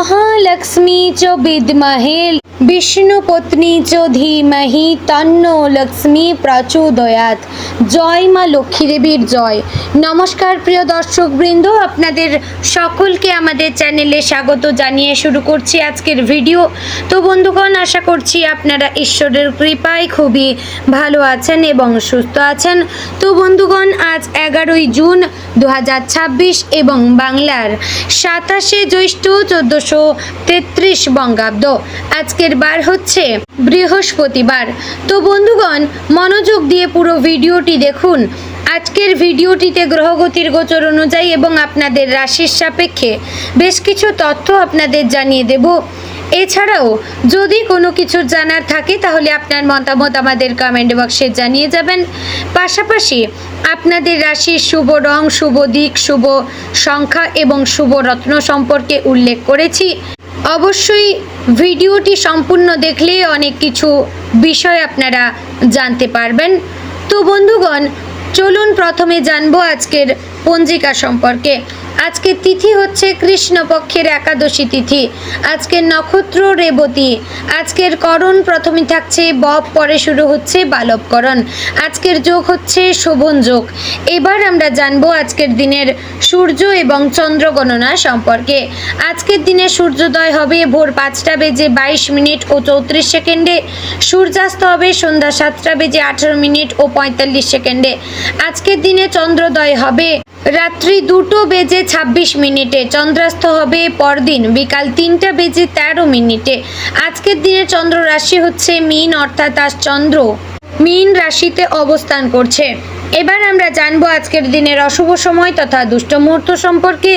महालक्ष्मी च विद्महे विष्णुपत्नी च धीमहि तन्नो लक्ष्मी प्रचोदयात्। जय मा लक्ष्मी देवीर जय। नमस्कार प्रिय दर्शक बृंद, आपनादेर सकलके आमादेर चैनेले स्वागत जानिए शुरू करछि आजकेर भिडियो। तो बंधुगण, आशा करछि आपनारा ईश्वरेर कृपाय खुबই भालो आছেন এবং সুস্থ আছেন। তো বন্ধুগণ, আজ 11ই জুন 2026 এবং বাংলার 27শে জ্যৈষ্ঠ 1433 বঙ্গাব্দ। আজকের বার হচ্ছে বৃহস্পতিবার। তো বন্ধুগণ, মনোযোগ দিয়ে পুরো ভিডিওটি দেখুন। আজকের ভিডিওটিতে গ্রহগতির গোচর অনুযায়ী এবং আপনাদের রাশির সাপেক্ষে বেশ কিছু তথ্য আপনাদের জানিয়ে দেব। এছাড়াও যদি কোনো কিছু জানার থাকে তাহলে আপনার মতামত আমাদের কমেন্ট বক্সে জানিয়ে যাবেন। পাশাপাশি আপনাদের রাশির শুভ রং, শুভ দিক, শুভ সংখ্যা এবং শুভ রত্ন সম্পর্কে উল্লেখ করেছি। অবশ্যই ভিডিওটি সম্পূর্ণ দেখলে অনেক কিছু বিষয় আপনারা জানতে পারবেন। তো বন্ধুগণ, চলুন প্রথমে জানবো আজকের পঞ্জিকা সম্পর্কে। আজকের তিথি হচ্ছে কৃষ্ণপক্ষের একাদশী তিথি। আজকের নক্ষত্র রেবতী। আজকের করণ প্রথমে থাকছে বব, পরে শুরু হচ্ছে বালবকরণ। আজকের যোগ হচ্ছে শোভন যোগ। এবার আমরা জানবো আজকের দিনের সূর্য এবং চন্দ্র গণনা সম্পর্কে। আজকের দিনে সূর্যোদয় হবে ভোর 5টা বেজে 22 মিনিট ও 34 সেকেন্ডে। সূর্যাস্ত হবে সন্ধ্যা 7টা বেজে 18 মিনিট ও 45 সেকেন্ডে। আজকের দিনে চন্দ্রোদয় হবে রাত্রি 2টো বেজে 26 মিনিটে। চন্দ্রাস্ত হবে পরদিন বিকাল 3টা বেজে 13 মিনিটে। আজকের দিনে চন্দ্র রাশি হচ্ছে মীন, অর্থাৎ আজ চন্দ্র মীন রাশিতে অবস্থান করছে। এবার আমরা জানবো আজকের দিনের অশুভ সময় তথা দুষ্ট মুহূর্ত সম্পর্কে।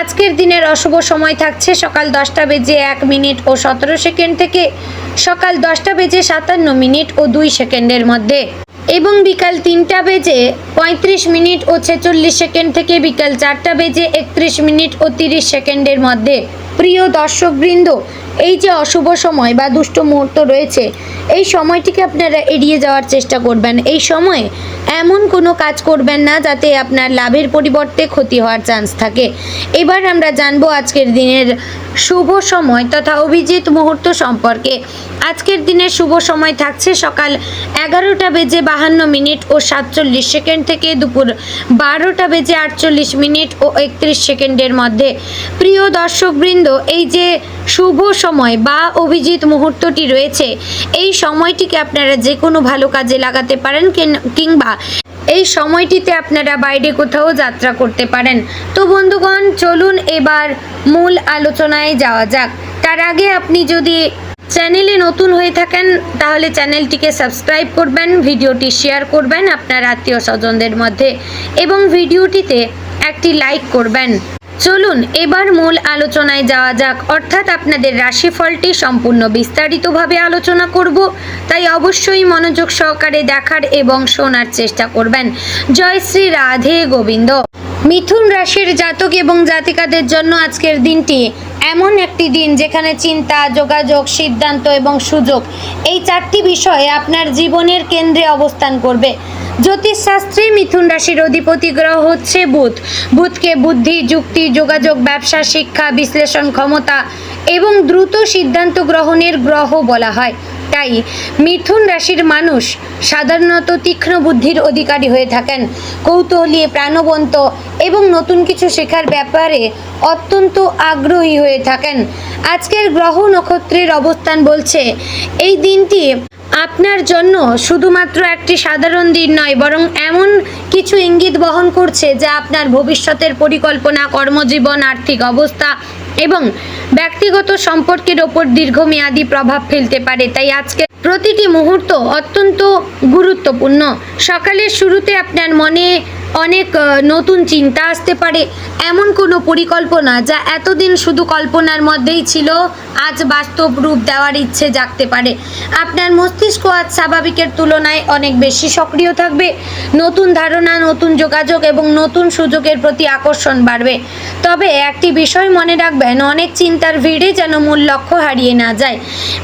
আজকের দিনের অশুভ সময় থাকছে সকাল 10টা বেজে 1 মিনিট ও 17 সেকেন্ড থেকে সকাল 10টা বেজে 57 মিনিট ও 2 সেকেন্ডের মধ্যে এবং বিকাল 3টা বেজে 35 মিনিট ও 46 সেকেন্ড থেকে বিকাল 4টা বেজে 31 মিনিট ও 30 সেকেন্ডের মধ্যে। প্রিয় দর্শকবৃন্দ, এই যে অশুভ সময় বা দুষ্ট মুহূর্ত রয়েছে, এই সময়টিকে আপনারা এড়িয়ে যাওয়ার চেষ্টা করবেন। এই সময়ে এমন কোনো কাজ করবেন না যাতে আপনার লাভের পরিবর্তে ক্ষতি হওয়ার চান্স থাকে। এবার আমরা জানবো আজকের দিনের শুভ সময় তথা অভিজিৎ মুহূর্ত সম্পর্কে। আজকের দিনের শুভ সময় থাকছে সকাল 11টা বেজে 52 মিনিট ও 47 সেকেন্ড থেকে দুপুর 12টা বেজে 48 মিনিট ও 31 সেকেন্ডের মধ্যে। প্রিয় দর্শকবৃন্দ, এই যে শুভ সময় বা অভিজিৎ মুহূর্তটি রয়েছে, এই সময়টিকে আপনারা যে কোনো ভালো কাজে লাগাতে পারেন কিংবা এই সময়টিতে আপনারা বাইরে কোথাও যাত্রা করতে পারেন। তো বন্ধুগণ, চলুন এবার মূল আলোচনায় যাওয়া যাক। তার আগে আপনি যদি চ্যানেলে নতুন হয়ে থাকেন তাহলে চ্যানেলটিকে সাবস্ক্রাইব করবেন, ভিডিওটি শেয়ার করবেন আপনার আত্মীয় স্বজনদের মধ্যে এবং ভিডিওটিতে একটি লাইক করবেন। চলুন এবার মূল আলোচনায় যাওয়া যাক, অর্থাৎ আপনাদের রাশিফলটি সম্পূর্ণ বিস্তারিতভাবে আলোচনা করব, তাই অবশ্যই মনোযোগ সহকারে দেখার এবং শোনার চেষ্টা করবেন। জয় শ্রী রাধে গোবিন্দ। মিথুন রাশির জাতক এবং জাতিকাদের জন্য আজকের দিনটি এমন একটি দিন যেখানে চিন্তা, যোগাযোগ, সিদ্ধান্ত এবং সুযোগ এই 4টি বিষয়ে আপনার জীবনের কেন্দ্রে অবস্থান করবে। জ্যোতিষশাস্ত্রে মিথুন রাশির অধিপতি গ্রহ হচ্ছে বুধ। বুধকে বুদ্ধি, যুক্তি, যোগাযোগ, ব্যবসা, শিক্ষা, বিশ্লেষণ ক্ষমতা এবং দ্রুত সিদ্ধান্ত গ্রহণের গ্রহ বলা হয়। তাই মিথুন রাশির মানুষ সাধারণত তীক্ষ্ণ বুদ্ধির অধিকারী হয়ে থাকেন, কৌতূহলী, প্রাণবন্ত এবং নতুন কিছু শেখার ব্যাপারে অত্যন্ত আগ্রহী হয়ে থাকেন। আজকের গ্রহ নক্ষত্রের অবস্থান বলছে এই দিনটি আপনার জন্য শুধুমাত্র একটি সাধারণ দিন নয়, বরং এমন কিছু ইঙ্গিত বহন করছে যা আপনার ভবিষ্যতের পরিকল্পনা, কর্মজীবন, আর্থিক অবস্থা এবং ব্যক্তিগত সম্পর্কের ওপর দীর্ঘমেয়াদী প্রভাব ফেলতে পারে। তাই আজকে প্রতিটি মুহূর্ত অত্যন্ত গুরুত্বপূর্ণ। সকালের শুরুতে আপনার মনে অনেক নতুন চিন্তা আসতে পারে। এমন কোনো পরিকল্পনা যা এতদিন শুধু কল্পনার মধ্যেই ছিল, আজ বাস্তব রূপ দেওয়ার ইচ্ছে জাগতে পারে। আপনার মস্তিষ্ক আজ স্বাভাবিকের তুলনায় অনেক বেশি সক্রিয় থাকবে। নতুন ধারণা, নতুন যোগাযোগ এবং নতুন সুযোগের প্রতি আকর্ষণ বাড়বে। তবে একটি বিষয় মনে রাখবেন, অনেক চিন্তার ভিড়ে যেন মূল লক্ষ্য হারিয়ে না যায়।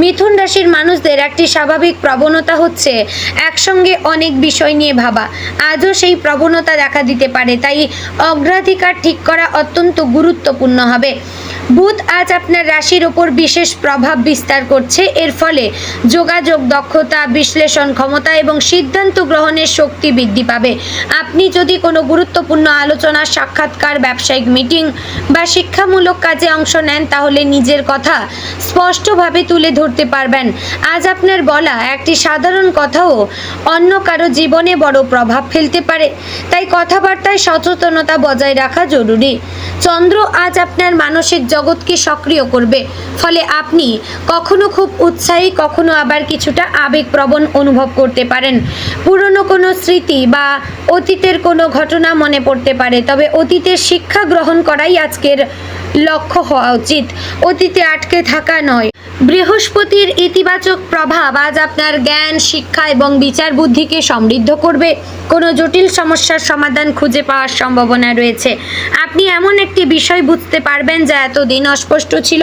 মিথুন রাশির মানুষদের একটি স্বাভাবিক প্রবণতা হচ্ছে একসঙ্গে অনেক বিষয় নিয়ে ভাবা। আজও সেই প্রবণতা দেখা দিতে পারে, তাই অগ্রাধিকার ঠিক করা অত্যন্ত গুরুত্বপূর্ণ হবে। বুধ আজ আপনার রাশির ওপর বিশেষ প্রভাব বিস্তার করছে। এর ফলে যোগাযোগ দক্ষতা, বিশ্লেষণ ক্ষমতা এবং সিদ্ধান্ত গ্রহণের শক্তি বৃদ্ধি পাবে। আপনি যদি কোনো গুরুত্বপূর্ণ আলোচনা, সাক্ষাৎকার, ব্যবসায়িক মিটিং বা শিক্ষামূলক কাজে অংশ নেন তাহলে নিজের কথা স্পষ্টভাবে তুলে ধরতে পারবেন। আজ আপনার বলা একটি সাধারণ কথাও অন্য কারো জীবনে বড় প্রভাব ফেলতে পারে, তাই কথাবার্তায় সচেতনতা বজায় রাখা জরুরি। চন্দ্র আজ আপনার মানসিক জগৎকে সক্রিয় করবে, ফলে আপনি কখনো খুব উৎসাহী, কখনো আবার কিছুটা আবেগপ্রবণ অনুভব করতে পারেন। পুরনো কোনো স্মৃতি বা অতীতের কোনো ঘটনা মনে পড়তে পারে, তবে অতীতের শিক্ষা গ্রহণ করাই আজকের লক্ষ্য হওয়া উচিত, অতীতে আটকে থাকা নয়। বৃহস্পতির ইতিবাচক প্রভাব আজ আপনার জ্ঞান, শিক্ষা এবং বিচার বুদ্ধিকে সমৃদ্ধ করবে। কোনো জটিল সমস্যার সমাধান খুঁজে পাওয়ার সম্ভাবনা রয়েছে। আপনি এমন একটি বিষয় বুঝতে পারবেন যা এতদিন অস্পষ্ট ছিল।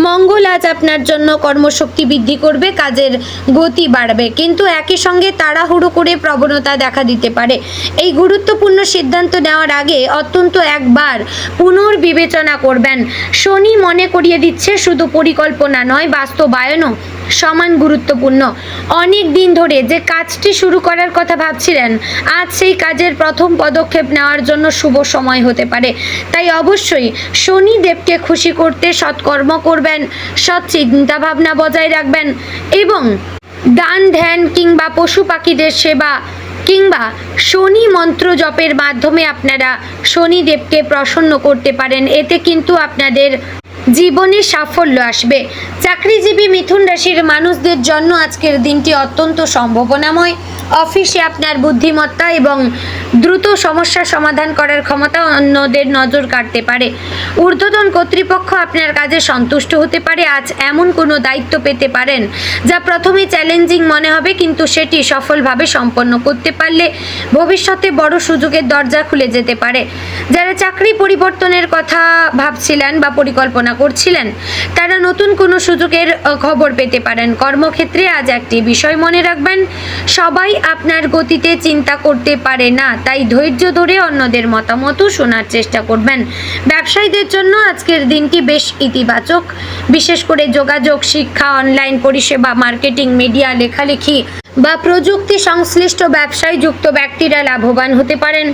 মঙ্গল আজ আপনার জন্য কর্মশক্তি বৃদ্ধি করবে, কাজের গতি বাড়বে, কিন্তু একই সঙ্গে তাড়াহুড়ো করে প্রবণতা দেখা দিতে পারে। এই গুরুত্বপূর্ণ সিদ্ধান্ত নেওয়ার আগে অত্যন্ত একবার পুনর্বিবেচনা করবেন। শনি মনে করিয়ে দিচ্ছে শুধু পরিকল্পনা নয়, বাস্তবায়নও সমান গুরুত্বপূর্ণ। অনেক দিন ধরে যে কাজটি শুরু করার কথা ভাবছিলেন, আজ সেই কাজের প্রথম পদক্ষেপ নেওয়ার জন্য শুভ সময় হতে পারে। তাই অবশ্যই শনিদেবকে খুশি করতে সৎকর্ম করবেন, সৎ চিন্তাভাবনা বজায় রাখবেন এবং দান, ধ্যান কিংবা পশু পাখিদের সেবা কিংবা শনি মন্ত্র জপের মাধ্যমে আপনারা শনিদেবকে প্রসন্ন করতে পারেন। এতে কিন্তু আপনাদের জীবনে সাফল্য আসবে। চাকরিজীবী মিথুন রাশির মানুষদের জন্য আজকের দিনটি অত্যন্ত সম্ভাবনাময়। অফিসে আপনার বুদ্ধিমত্তা এবং দ্রুত সমস্যা সমাধান করার ক্ষমতা অন্যদের নজর কাটতে পারে। ঊর্ধ্বতন কর্তৃপক্ষ আপনার কাজে সন্তুষ্ট হতে পারে। আজ এমন কোনো দায়িত্ব পেতে পারেন যা প্রথমে চ্যালেঞ্জিং মনে হবে, কিন্তু সেটি সফলভাবে সম্পন্ন করতে পারলে ভবিষ্যতে বড় সুযোগের দরজা খুলে যেতে পারে। যারা চাকরি পরিবর্তনের কথা ভাবছিলেন বা পরিকল্পনা করছিলেন, তারা নতুন কোনো সুযোগের খবর পেতে পারেন। কর্মক্ষেত্রে আজ একটি বিষয় মনে রাখবেন, সবাই আপনার গতিতে চিন্তা করতে পারে না, তাই ধৈর্য ধরে অন্যদের মতামতও শোনার চেষ্টা করবেন। ব্যবসায়ীদের জন্য আজকের দিনটি বেশ ইতিবাচক, বিশেষ করে যোগাযোগ, শিক্ষা, অনলাইন পরিষেবা, মার্কেটিং, মিডিয়া, লেখালেখি বা প্রযুক্তি সংশ্লিষ্ট ব্যবসায় যুক্ত ব্যক্তিরা লাভবান হতে পারেন।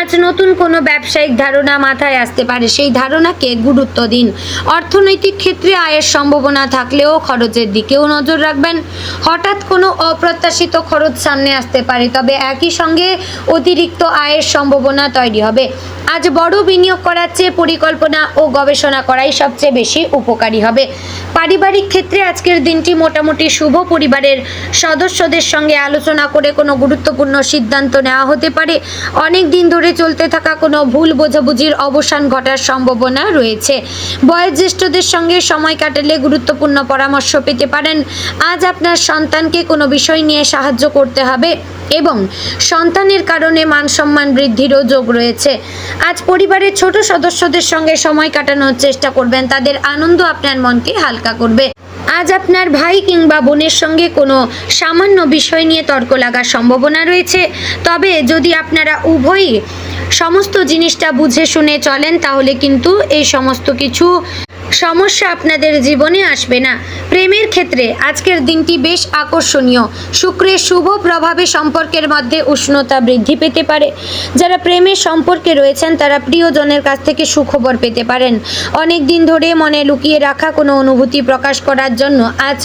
আজ নতুন কোনো ব্যবসায়িক ধারণা মাথায় আসতে পারে, সেই ধারণাকে গুরুত্ব দিন। অর্থনৈতিক ক্ষেত্রে আয়ের সম্ভাবনা থাকলেও খরচের দিকেও নজর রাখবেন। হঠাৎ কোনো অপ্রত্যাশিত খরচ সামনে আসতে পারে, তবে একই সঙ্গে অতিরিক্ত আয়ের সম্ভাবনা তৈরি হবে। আজ বড় বিনিয়োগ করার চেয়ে পরিকল্পনা ও গবেষণা করাই সবচেয়ে বেশি উপকারী হবে। পারিবারিক ক্ষেত্রে আজকের দিনটি মোটামুটি শুভ। পরিবারের সদস্যদের সঙ্গে আলোচনা করে কোনো গুরুত্বপূর্ণ সিদ্ধান্ত নেওয়া হতে পারে। অনেক দিন ধরে চলতে থাকা কোনো ভুল বোঝাবুঝির অবসান ঘটার সম্ভাবনা রয়েছে। বয়োজ্যেষ্ঠদের সঙ্গে সময় কাটালে গুরুত্বপূর্ণ পরামর্শ পেতে পারেন। আজ আপনার সন্তানকে কোনো বিষয় নিয়ে সাহায্য করতে হবে এবং সন্তানের কারণে মান সম্মান বৃদ্ধিরও যোগ রয়েছে। আজ পরিবারের ছোট সদস্যদের সঙ্গে সময় কাটানোর চেষ্টা করবেন, তাদের আনন্দ আপনার মনকে হালকা করবে। আজ আপনার ভাই কিংবা বোনের সঙ্গে কোনো সামান্য বিষয় নিয়ে তর্ক লাগার সম্ভাবনা রয়েছে, তবে যদি আপনারা উভয়ই সমস্ত জিনিসটা বুঝে শুনে চলেন তাহলে কিন্তু এই সমস্ত কিছু সমস্যা আপনাদের জীবনে আসবে না। প্রেমের ক্ষেত্রে আজকের দিনটি বেশ আকর্ষণীয়। শুক্রের শুভ প্রভাবে সম্পর্কের মধ্যে উষ্ণতা বৃদ্ধি পেতে পারে। যারা প্রেমের সম্পর্কে রয়েছেন তারা প্রিয়জনের কাছ থেকে সুখবর পেতে পারেন। অনেক দিন ধরে মনে লুকিয়ে রাখা কোনো অনুভূতি প্রকাশ করার জন্য আজ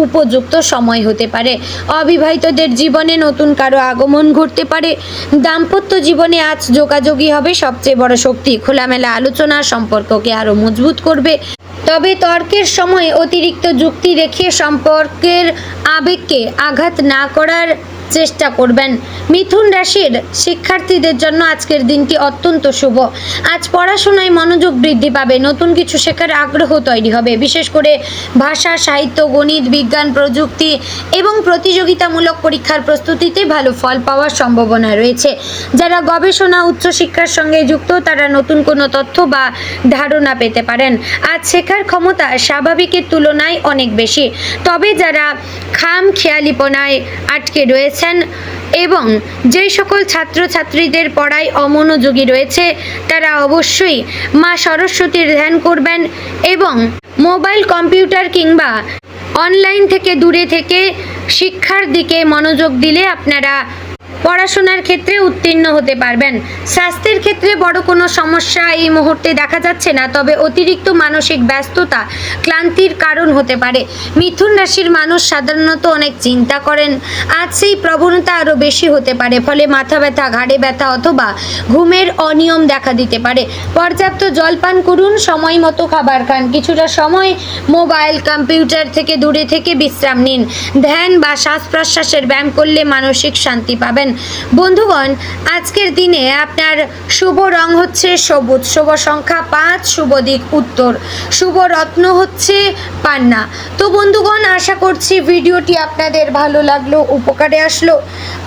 উপযুক্ত সময় হতে পারে। অবিবাহিতদের জীবনে নতুন কারো আগমন ঘটতে পারে। দাম্পত্য জীবনে আজ যোগাযোগই হবে সবচেয়ে বড় শক্তি। খোলামেলা আলোচনা সম্পর্ককে আরও মজবুত করবে, তবে তর্কের সময় অতিরিক্ত যুক্তি রেখে সম্পর্কের আবেগকে আঘাত না করার চেষ্টা করবেন। মিথুন রাশির শিক্ষার্থীদের জন্য আজকের দিনটি অত্যন্ত শুভ। আজ পড়াশোনায় মনোযোগ বৃদ্ধি পাবে, নতুন কিছু শেখার আগ্রহ তৈরি হবে। বিশেষ করে ভাষা, সাহিত্য, গণিত, বিজ্ঞান, প্রযুক্তি এবং প্রতিযোগিতামূলক পরীক্ষার প্রস্তুতিতে ভালো ফল পাওয়ার সম্ভাবনা রয়েছে। যারা গবেষণা, উচ্চশিক্ষার সঙ্গে যুক্ত তারা নতুন কোনো তথ্য বা ধারণা পেতে পারেন। আজ শেখার ক্ষমতা স্বাভাবিকের তুলনায় অনেক বেশি, তবে যারা খামখেয়ালিপনায় আটকে রয়েছে রয়েছেন এবং যেই সকল ছাত্রছাত্রীদের পড়ায় অমনোযোগী রয়েছে তারা অবশ্যই মা সরস্বতীর ধ্যান করবেন এবং মোবাইল কম্পিউটার কিংবা অনলাইন থেকে দূরে থেকে শিক্ষার দিকে মনোযোগ দিলে আপনারা পড়াশোনার ক্ষেত্রে উত্তীর্ণ হতে পারবেন। স্বাস্থ্যের ক্ষেত্রে বড় কোনো সমস্যা এই মুহূর্তে দেখা যাচ্ছে না, তবে অতিরিক্ত মানসিক ব্যস্ততা ক্লান্তির কারণ হতে পারে। মিথুন রাশির মানুষ সাধারণত অনেক চিন্তা করেন, আজ সেই প্রবণতা আরও বেশি হতে পারে, ফলে মাথা ব্যথা, ঘাড়ে ব্যথা অথবা ঘুমের অনিয়ম দেখা দিতে পারে। পর্যাপ্ত জল পান করুন, সময় মতো খাবার খান, কিছুটা সময় মোবাইল কম্পিউটার থেকে দূরে থেকে বিশ্রাম নিন, ধ্যান বা শ্বাস প্রশ্বাসের ব্যায়াম করলে মানসিক শান্তি পাবেন। বন্ধুগণ, আজকের দিনে আপনার শুভ রং হচ্ছে সবুজ, শুভ সংখ্যা 5, শুভ দিক উত্তর, শুভ রত্ন হচ্ছে পান্না। তো বন্ধুগণ, আশা করছি ভিডিওটি আপনাদের ভালো লাগলো, উপকারে আসলো।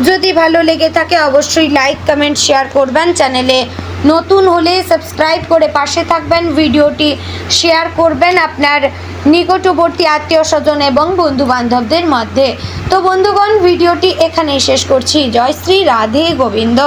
যদি ভালো লেগে থাকে অবশ্যই লাইক, কমেন্ট, শেয়ার করবেন। চ্যানেলে নতুন হলে সাবস্ক্রাইব করে পাশে থাকবেন, ভিডিওটি শেয়ার করবেন আপনার নিকটবর্তী আত্মীয় স্বজন এবং বন্ধু বান্ধবদের মধ্যে। তো বন্ধুগণ, ভিডিওটি এখানেই শেষ করছি। জয় শ্রী রাধে গোবিন্দ।